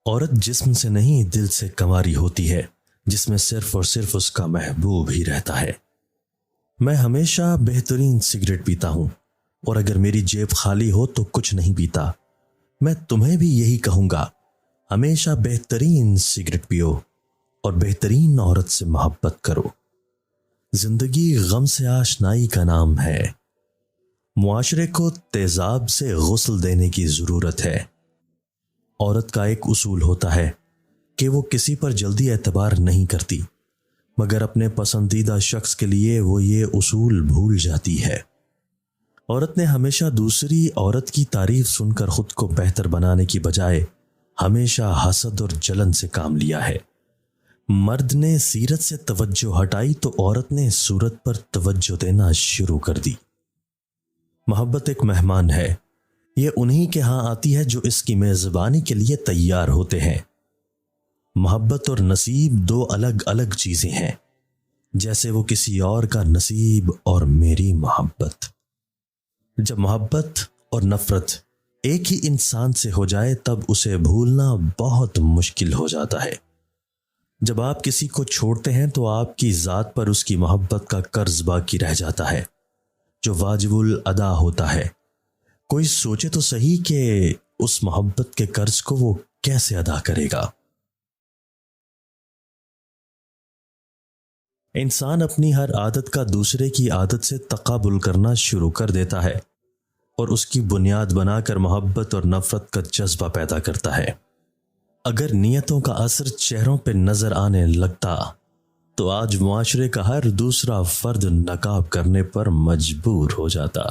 عورت جسم سے نہیں دل سے کنواری ہوتی ہے، جس میں صرف اور صرف اس کا محبوب ہی رہتا ہے۔ میں ہمیشہ بہترین سگریٹ پیتا ہوں، اور اگر میری جیب خالی ہو تو کچھ نہیں پیتا۔ میں تمہیں بھی یہی کہوں گا، ہمیشہ بہترین سگریٹ پیو اور بہترین عورت سے محبت کرو۔ زندگی غم سے آشنائی کا نام ہے۔ معاشرے کو تیزاب سے غسل دینے کی ضرورت ہے۔ عورت کا ایک اصول ہوتا ہے کہ وہ کسی پر جلدی اعتبار نہیں کرتی، مگر اپنے پسندیدہ شخص کے لیے وہ یہ اصول بھول جاتی ہے۔ عورت نے ہمیشہ دوسری عورت کی تعریف سن کر خود کو بہتر بنانے کی بجائے ہمیشہ حسد اور جلن سے کام لیا ہے۔ مرد نے سیرت سے توجہ ہٹائی تو عورت نے صورت پر توجہ دینا شروع کر دی۔ محبت ایک مہمان ہے، یہ انہی کے ہاں آتی ہے جو اس کی میزبانی کے لیے تیار ہوتے ہیں۔ محبت اور نصیب دو الگ الگ چیزیں ہیں، جیسے وہ کسی اور کا نصیب اور میری محبت۔ جب محبت اور نفرت ایک ہی انسان سے ہو جائے تب اسے بھولنا بہت مشکل ہو جاتا ہے۔ جب آپ کسی کو چھوڑتے ہیں تو آپ کی ذات پر اس کی محبت کا قرض باقی رہ جاتا ہے، جو واجب الادا ہوتا ہے۔ کوئی سوچے تو صحیح کہ اس محبت کے قرض کو وہ کیسے ادا کرے گا۔ انسان اپنی ہر عادت کا دوسرے کی عادت سے تقابل کرنا شروع کر دیتا ہے، اور اس کی بنیاد بنا کر محبت اور نفرت کا جذبہ پیدا کرتا ہے۔ اگر نیتوں کا اثر چہروں پہ نظر آنے لگتا تو آج معاشرے کا ہر دوسرا فرد نقاب کرنے پر مجبور ہو جاتا۔